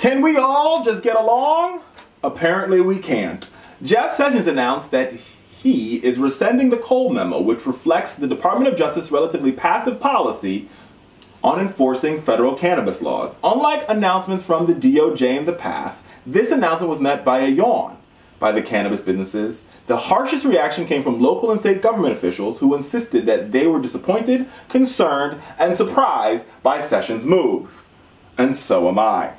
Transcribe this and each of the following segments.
Can we all just get along? Apparently we can't. Jeff Sessions announced that he is rescinding the quell memo, which reflects the Department of Justice relatively passive policy on enforcing federal cannabis laws. Unlike announcements from the DOJ in the past, this announcement was met by a yawn by the cannabis businesses. The harshest reaction came from local and state government officials who insisted that they were disappointed, concerned, and surprised by Sessions' move. And so am I.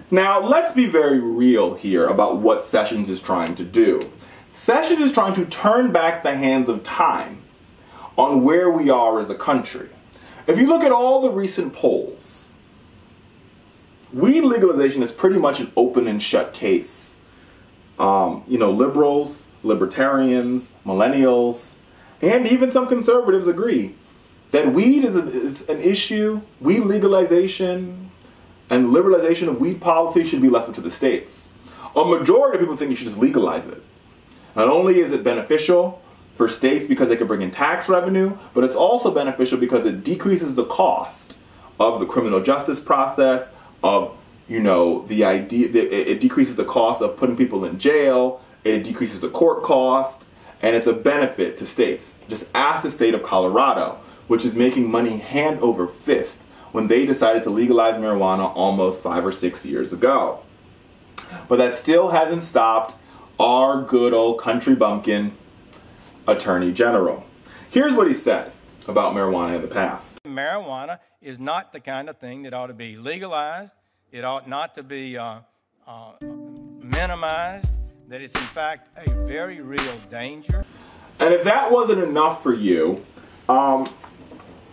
Now, let's be very real here about what Sessions is trying to do. Sessions is trying to turn back the hands of time on where we are as a country. If you look at all the recent polls, weed legalization is pretty much an open and shut case. Liberals, libertarians, millennials, and even some conservatives agree that weed is an issue. Weed legalization and liberalization of weed policy should be left up to the states. A majority of people think you should just legalize it. Not only is it beneficial for states because it can bring in tax revenue, but it's also beneficial because it decreases the cost of the criminal justice process, it decreases the cost of putting people in jail, it decreases the court cost, and it's a benefit to states. Just ask the state of Colorado, which is making money hand over fist when they decided to legalize marijuana almost 5 or 6 years ago. But that still hasn't stopped our good old country bumpkin Attorney General. Here's what he said about marijuana in the past. Marijuana is not the kind of thing that ought to be legalized. It ought not to be minimized. That it's in fact a very real danger. And if that wasn't enough for you,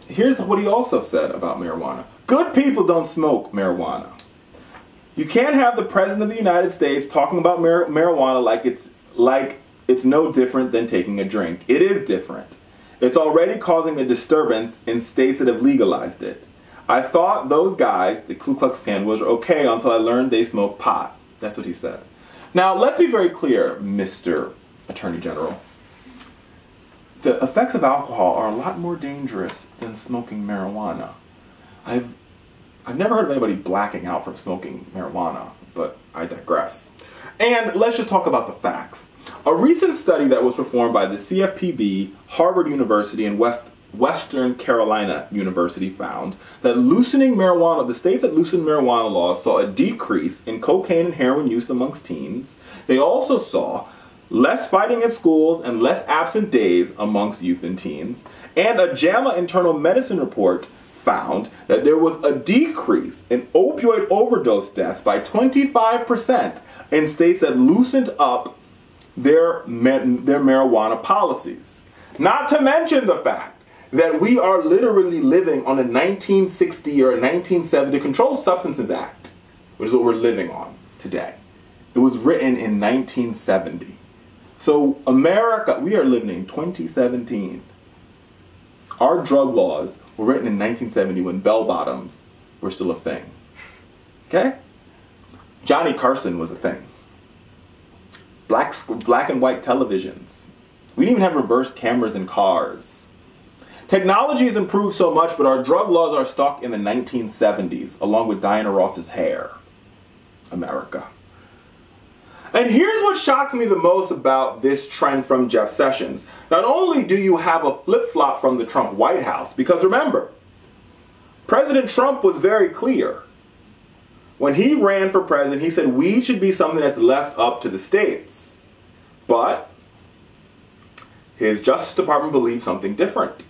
here's what he also said about marijuana. Good people don't smoke marijuana. You can't have the President of the United States talking about marijuana like it's no different than taking a drink. It is different. It's already causing a disturbance in states that have legalized it. I thought those guys, the Ku Klux Klan, was okay until I learned they smoke pot. That's what he said. Now, let's be very clear, Mr. Attorney General. The effects of alcohol are a lot more dangerous than smoking marijuana. I've never heard of anybody blacking out from smoking marijuana, but I digress. And let's just talk about the facts. A recent study that was performed by the CFPB, Harvard University, and Western Carolina University found that the states that loosened marijuana laws saw a decrease in cocaine and heroin use amongst teens. They also saw less fighting at schools and less absent days amongst youth and teens. And a JAMA internal medicine report found that there was a decrease in opioid overdose deaths by 25% in states that loosened up their marijuana policies. Not to mention the fact that we are literally living on a 1960 or a 1970 Controlled Substances Act, which is what we're living on today. It was written in 1970. So America, we are living in 2017. Our drug laws were written in 1970 when bell-bottoms were still a thing. Okay? Johnny Carson was a thing. Black and white televisions. We didn't even have reverse cameras in cars. Technology has improved so much, but our drug laws are stuck in the 1970s, along with Diana Ross's hair. America. And here's what shocks me the most about this trend from Jeff Sessions. Not only do you have a flip-flop from the Trump White House, because remember, President Trump was very clear. When he ran for president, he said weed should be something that's left up to the states. But his Justice Department believes something different.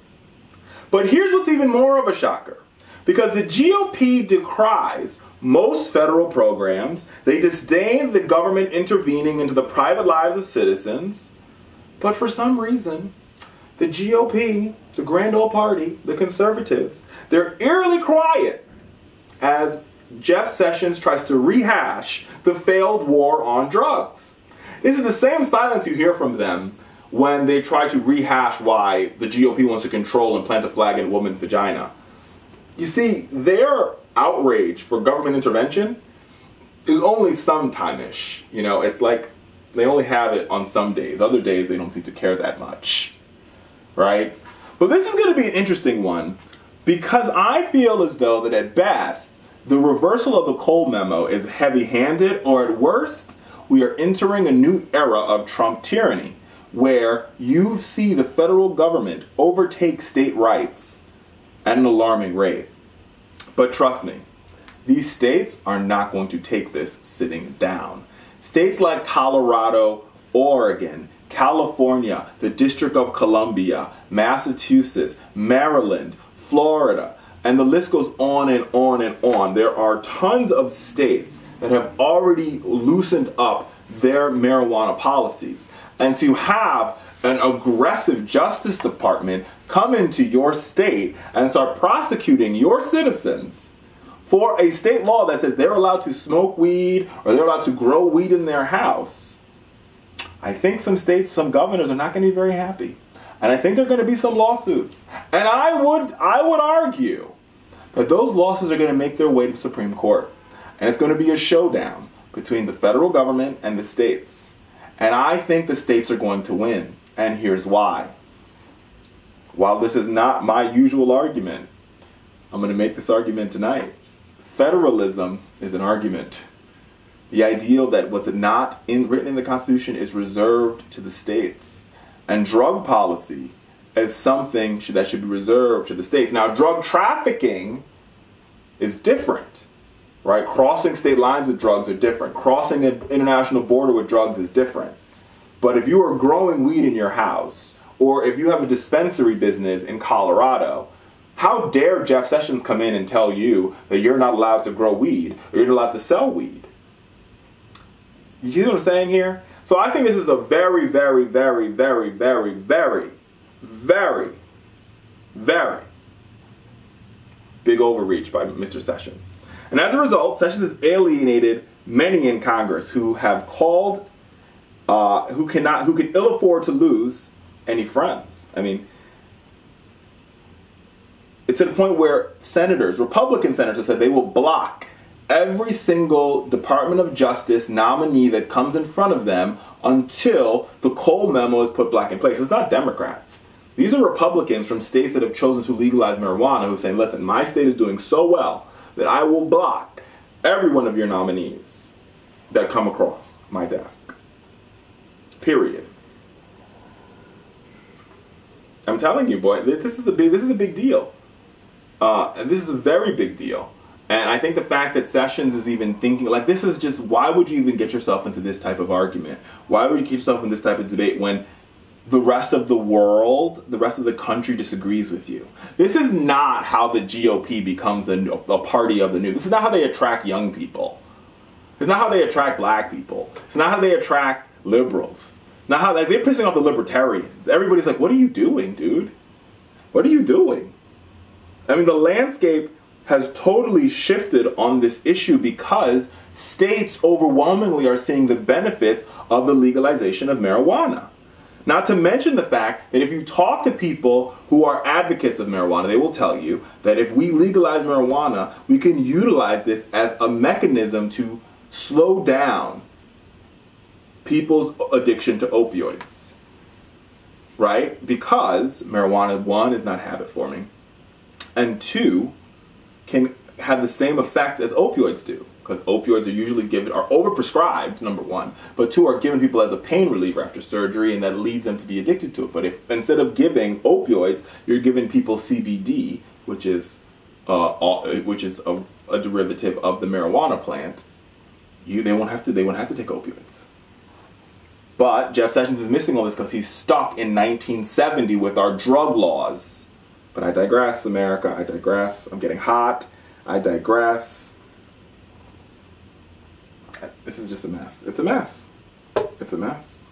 But here's what's even more of a shocker. Because the GOP decries most federal programs, they disdain the government intervening into the private lives of citizens, but for some reason, the GOP, the grand old party, the conservatives, they're eerily quiet as Jeff Sessions tries to rehash the failed war on drugs. This is the same silence you hear from them when they try to rehash why the GOP wants to control and plant a flag in a woman's vagina. You see, their outrage for government intervention is only sometime-ish. You know, it's like they only have it on some days. Other days they don't seem to care that much, right? But this is going to be an interesting one because I feel as though that at best, The reversal of the Cole memo is heavy-handed, or at worst, we are entering a new era of Trump tyranny, where you see the federal government overtake state rights at an alarming rate. But trust me, these states are not going to take this sitting down. States like Colorado, Oregon, California, the District of Columbia, Massachusetts, Maryland, Florida, and the list goes on and on and on. There are tons of states that have already loosened up their marijuana policies. And to have an aggressive Justice Department come into your state and start prosecuting your citizens for a state law that says they're allowed to smoke weed or they're allowed to grow weed in their house, I think some states, some governors are not going to be very happy. And I think there are going to be some lawsuits. And I would argue that those lawsuits are going to make their way to the Supreme Court. And it's going to be a showdown between the federal government and the states. And I think the states are going to win. And here's why. While this is not my usual argument, I'm going to make this argument tonight. Federalism is an argument. The ideal that what's not written in the Constitution is reserved to the states. And drug policy is something that should be reserved to the states. Now, drug trafficking is different, right? Crossing state lines with drugs are different. Crossing an international border with drugs is different. But if you are growing weed in your house, or if you have a dispensary business in Colorado, how dare Jeff Sessions come in and tell you that you're not allowed to grow weed, or you're not allowed to sell weed? You see what I'm saying here? So I think this is a very, very, very, very, very, very, very, very big overreach by Mr. Sessions. And as a result, Sessions has alienated many in Congress who have called, who can ill afford to lose any friends. I mean, it's at a point where senators, Republican senators, said they will block every single Department of Justice nominee that comes in front of them until the Cole memo is put back in place. It's not Democrats. These are Republicans from states that have chosen to legalize marijuana who are saying, listen, my state is doing so well that I will block every one of your nominees that come across my desk. Period. I'm telling you, boy, this is a big deal. And this is a very big deal. And I think the fact that Sessions is even thinking, like, this is just, why would you even get yourself into this type of argument? Why would you get yourself in this type of debate when the rest of the world, the rest of the country disagrees with you? This is not how the GOP becomes a party of the new. This is not how they attract young people. It's not how they attract black people. It's not how they attract liberals. Not how they're pissing off the libertarians. Everybody's like, what are you doing, dude? What are you doing? I mean, the landscape has totally shifted on this issue because states overwhelmingly are seeing the benefits of the legalization of marijuana. Not to mention the fact that if you talk to people who are advocates of marijuana, they will tell you that if we legalize marijuana, we can utilize this as a mechanism to slow down people's addiction to opioids. Right? Because marijuana, one, is not habit forming, and two, can have the same effect as opioids do. Because opioids are usually are overprescribed, number one, but two, are given people as a pain reliever after surgery, and that leads them to be addicted to it. But if instead of giving opioids, you're giving people CBD, which is a derivative of the marijuana plant, they won't have to take opioids. But Jeff Sessions is missing all this because he's stuck in 1970 with our drug laws. But I digress, America, I digress. I'm getting hot. I digress. This is just a mess. It's a mess. It's a mess.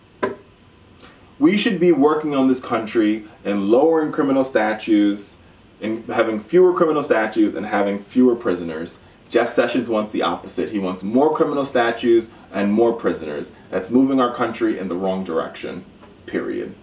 We should be working on this country and lowering criminal statutes and having fewer criminal statutes and having fewer prisoners. Jeff Sessions wants the opposite. He wants more criminal statutes and more prisoners. That's moving our country in the wrong direction. Period.